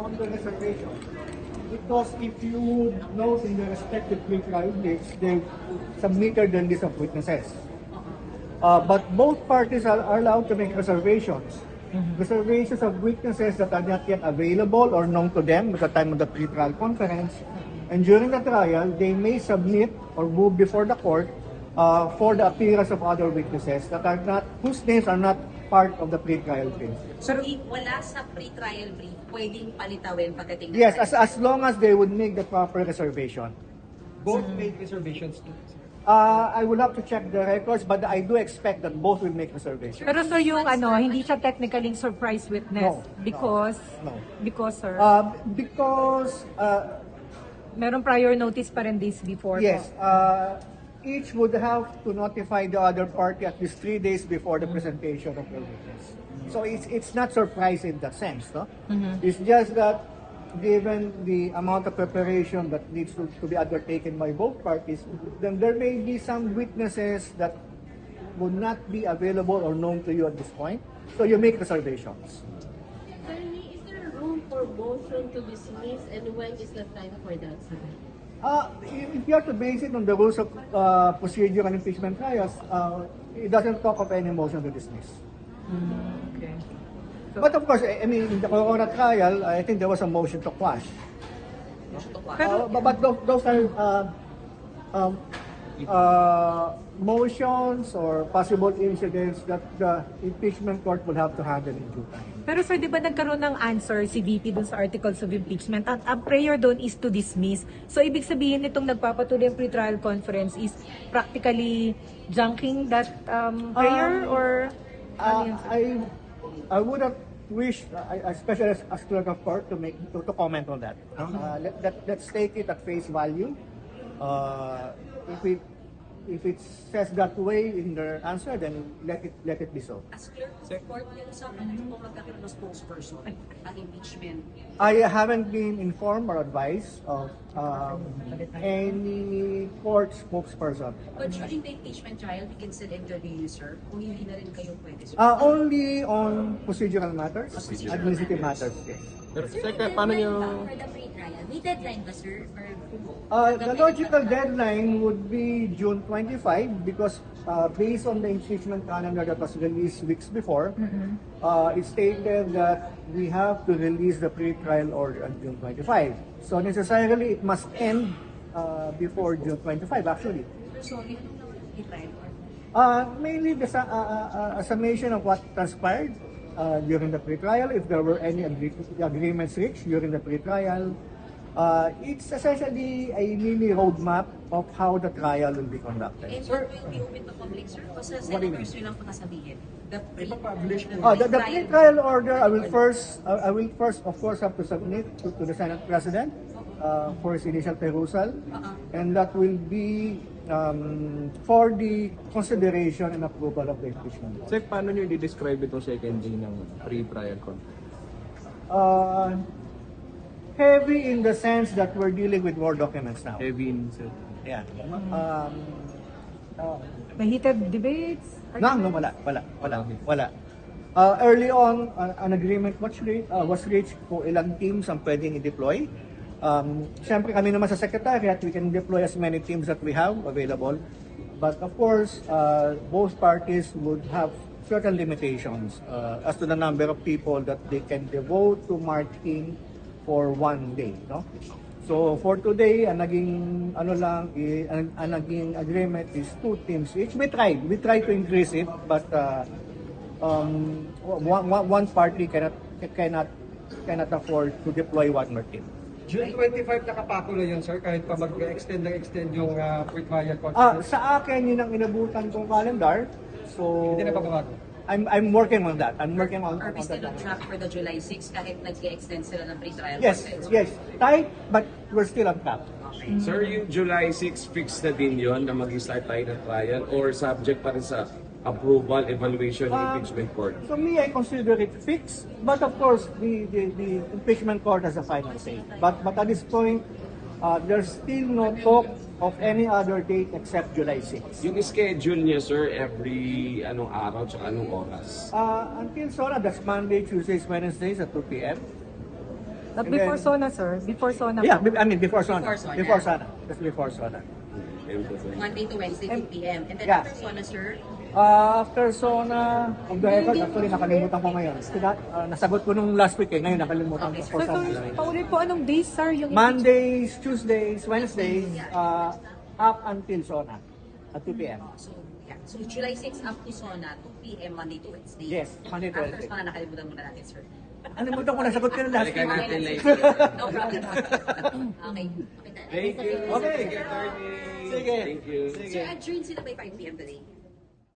on the reservation. Because if you note in the respective pre-trial dates, they submitted the list of witnesses. But both parties are allowed to make reservations. Reservations of witnesses that are not yet available or known to them at the time of the pre-trial conference. And during the trial, they may submit or move before the court for the appearance of other witnesses that are not, whose names are not part of the pre-trial brief. So, if wala sa pre-trial brief, pwedeng palitawin pagdating ng Yes, trial? as long as they would make the proper reservation. Both made reservations too. I will have to check the records, but I do expect that both will make reservations. Pero sir, yung hindi siya technically surprise witness because No. because sir, Because meron prior notice pa rin days before. yes, each would have to notify the other party at least 3 days before the presentation of the witness. So it's not surprise in that sense, no? It's just that given the amount of preparation that needs to be undertaken by both parties, then there may be some witnesses that would not be available or known to you at this point. So you make reservations. Attorney, is there room for motion to dismiss, and when is the time for that, sir? If you have to base it on the rules of procedure and impeachment trials, it doesn't talk of any motion to dismiss. Okay. But of course, I mean, in the Corona trial, I think there was a motion to quash. But those are motions or possible incidents that the impeachment court will have to handle in due time. Pero sir, di ba nagkaroon ng answer si VP dun sa articles of impeachment? At ang prayer doon is to dismiss. So ibig sabihin nitong nagpapatuloy ang pre-trial conference is practically junking that prayer or ano yun, sir? I would have wished, especially as clerk of court, to comment on that. Let's take it at face value. If it says that way in their answer, then let it be so. As clerk of court, yung sa kung magkakaroon ng spokesperson ang impeachment. I haven't been informed or advised of any court spokesperson. But during the impeachment trial, we can still interview you, sir. Kung hindi na rin kayo pwede, sir. Only on procedural matters, administrative matters. Yes. Pero sir, paano nyo... For the pre-trial, may deadline ba, sir? The logical deadline would be June 25 because based on the impeachment calendar that was released weeks before, it stated that we have to release the pre-trial order on June 25. So necessarily it must end before June 25 actually. So, if pre-trial Mainly a summation of what transpired during the pre-trial, if there were any agreements reached during the pre-trial. It's essentially a mini roadmap of how the trial will be conducted. and sir, will be open to public, sir? Kasi sa senators yun lang pakasabihin. The Ipapublish mo. The pre-trial order, I will first, of course, have to submit to the Senate President for his initial perusal, and that will be for the consideration and approval of the impeachment. Sir, paano nyo i-describe itong second day ng pre-trial conference? Heavy in the sense that we're dealing with war documents now. Heavy in, sir. Yeah. May heated debates? No, wala. Early on, an agreement was reached kung ilang teams ang pwedeng i-deploy. Siyempre kami naman sa Secretariat, we can deploy as many teams that we have available. But of course, both parties would have certain limitations as to the number of people that they can devote to marching for one day, no? So for today, ang naging naging agreement is 2 teams each. We tried to increase it, but one party cannot afford to deploy one more team. June 25 nakapako na yun, sir, kahit pa mag-extend yung pre-trial conference. Sa akin, yun ang inabutan kong calendar. So Hindi na babago. I'm working on that. I'm working on Are we still that. on track for the July 6 kahit nag-extend sila ng pre-trial Yes, conference? yes. Tight, but we're still on track. Sir, yung July 6 fixed na din yun na mag-start tayo ng trial or subject pa rin sa approval, evaluation ng impeachment court? So me, I consider it fixed, but of course, the impeachment court has a final say. But at this point, there's still no talk of any other date except July 6. Yung schedule niya, sir, every anong araw tsaka anong oras? Until SORA, that's Monday, Tuesdays, Wednesdays at 2 p.m. Not And before then- SONA, sir. Before SONA. Yeah, before SONA. Before SONA. Before SONA. Just before SONA. Monday to Wednesday, 2 p.m. And then Yeah. after SONA, sir, After SONA, of the record, actually nakalimutan ko ngayon. Nasagot ko nung last week ngayon nakalimutan ko. Okay, For Sir, some reason. paulit po anong days, sir? Yung Mondays, Tuesdays, Wednesdays, up until SONA at 2 p.m. so yeah. So July 6 up to SONA, 2 p.m. Monday to Wednesday. Yes, Monday to Wednesday. After SONA, nakalimutan muna natin, sir. Nakalimutan ko, nasagot ko na last Balikan week. natin later. No problem. Okay. Thank you. Okay. Thank you, attorney. Sige. Thank you. Sir, adjourn sila by 5 p.m. today.